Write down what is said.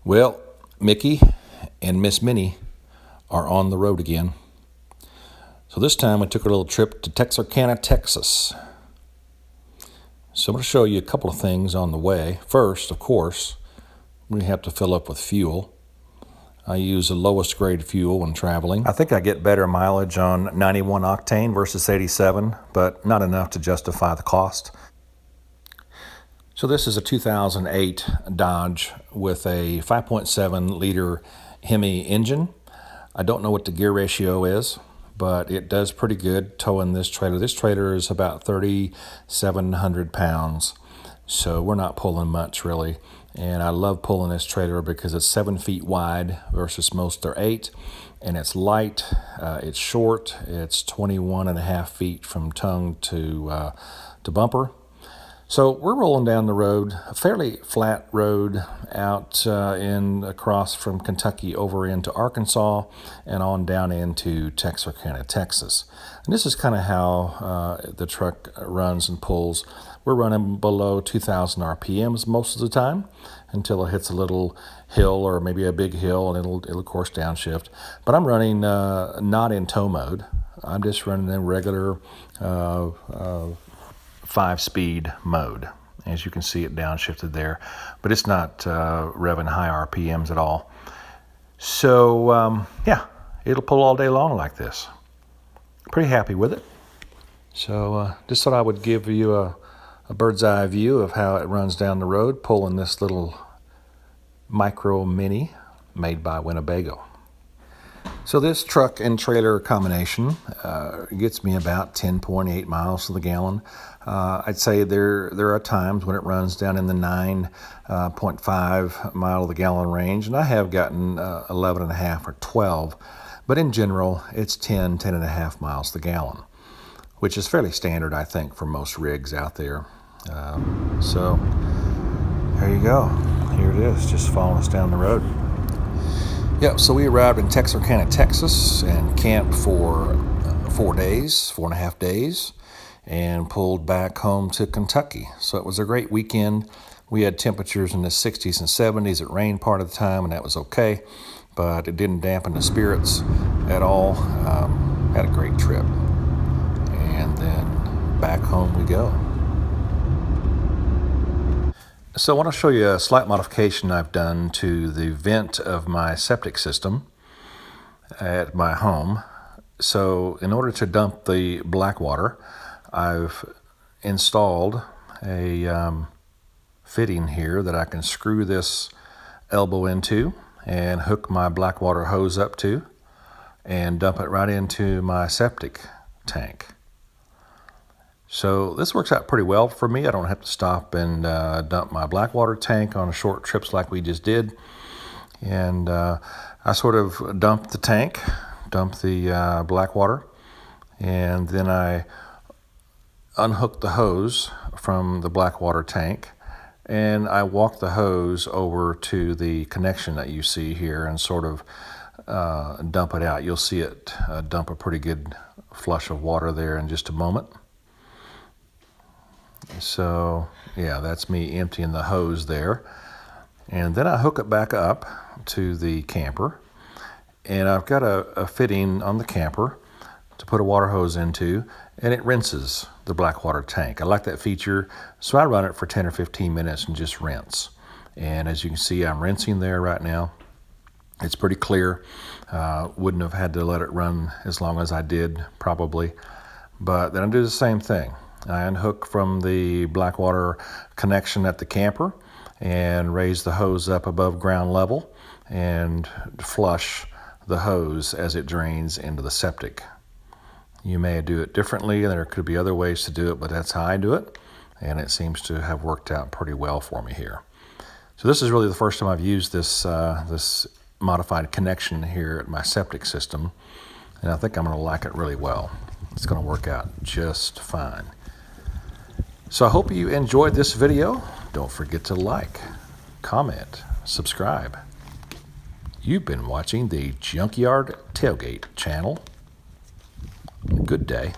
Well, Mickey and Miss Minnie are on the road again. So this time we took a little trip to Texarkana, Texas. So I'm going to show you a couple of things on the way. First, of course, we have to fill up with fuel. I use the lowest grade fuel when traveling. I think I get better mileage on 91 octane versus 87, but not enough to justify the cost. So this is a 2008 Dodge with a 5.7 liter Hemi engine. I don't know what the gear ratio is, but it does pretty good towing this trailer. This trailer is about 3,700 pounds, so we're not pulling much really. And I love pulling this trailer because it's 7 feet wide versus most are 8, and it's light, it's short, it's 21.5 feet from tongue to bumper. So we're rolling down the road, a fairly flat road out across from Kentucky over into Arkansas and on down into Texarkana, Texas. And this is kind of how the truck runs and pulls. We're running below 2,000 RPMs most of the time until it hits a little hill or maybe a big hill, and it'll of course downshift. But I'm running not in tow mode. I'm just running in regular 5-speed mode. As you can see, it downshifted there, but it's not revving high RPMs at all. So yeah, it'll pull all day long like this. Pretty happy with it. So just thought I would give you a bird's eye view of how it runs down the road, pulling this little micro mini made by Winnebago. So this truck and trailer combination gets me about 10.8 miles to the gallon. I'd say there are times when it runs down in the 9.5 mile to the gallon range, and I have gotten 11.5 or 12, but in general it's 10.5 miles to the gallon, which is fairly standard, I think, for most rigs out there. So there you go. Here it is, just following us down the road. Yep, so we arrived in Texarkana, Texas, and camped for 4.5 days, and pulled back home to Kentucky. So it was a great weekend. We had temperatures in the 60s and 70s. It rained part of the time, and that was okay, but it didn't dampen the spirits at all. Had a great trip. And then back home we go. So I want to show you a slight modification I've done to the vent of my septic system at my home. So in order to dump the black water, I've installed a fitting here that I can screw this elbow into and hook my black water hose up to and dump it right into my septic tank. So this works out pretty well for me. I don't have to stop and dump my black water tank on short trips like we just did. And I sort of dump the tank, dump the black water, and then I unhook the hose from the black water tank, and I walk the hose over to the connection that you see here and sort of dump it out. You'll see it dump a pretty good flush of water there in just a moment. So yeah, that's me emptying the hose there. And then I hook it back up to the camper, and I've got a fitting on the camper to put a water hose into, and it rinses the black water tank. I like that feature, so I run it for 10 or 15 minutes and just rinse. And as you can see, I'm rinsing there right now. It's pretty clear. Wouldn't have had to let it run as long as I did probably, but then I do the same thing. I unhook from the black water connection at the camper and raise the hose up above ground level and flush the hose as it drains into the septic. You may do it differently, and there could be other ways to do it, but that's how I do it, and it seems to have worked out pretty well for me here. So this is really the first time I've used this this modified connection here at my septic system, and I think I'm going to like it really well. It's going to work out just fine. So I hope you enjoyed this video. Don't forget to like, comment, subscribe. You've been watching the Junkyard Tailgate channel. Good day.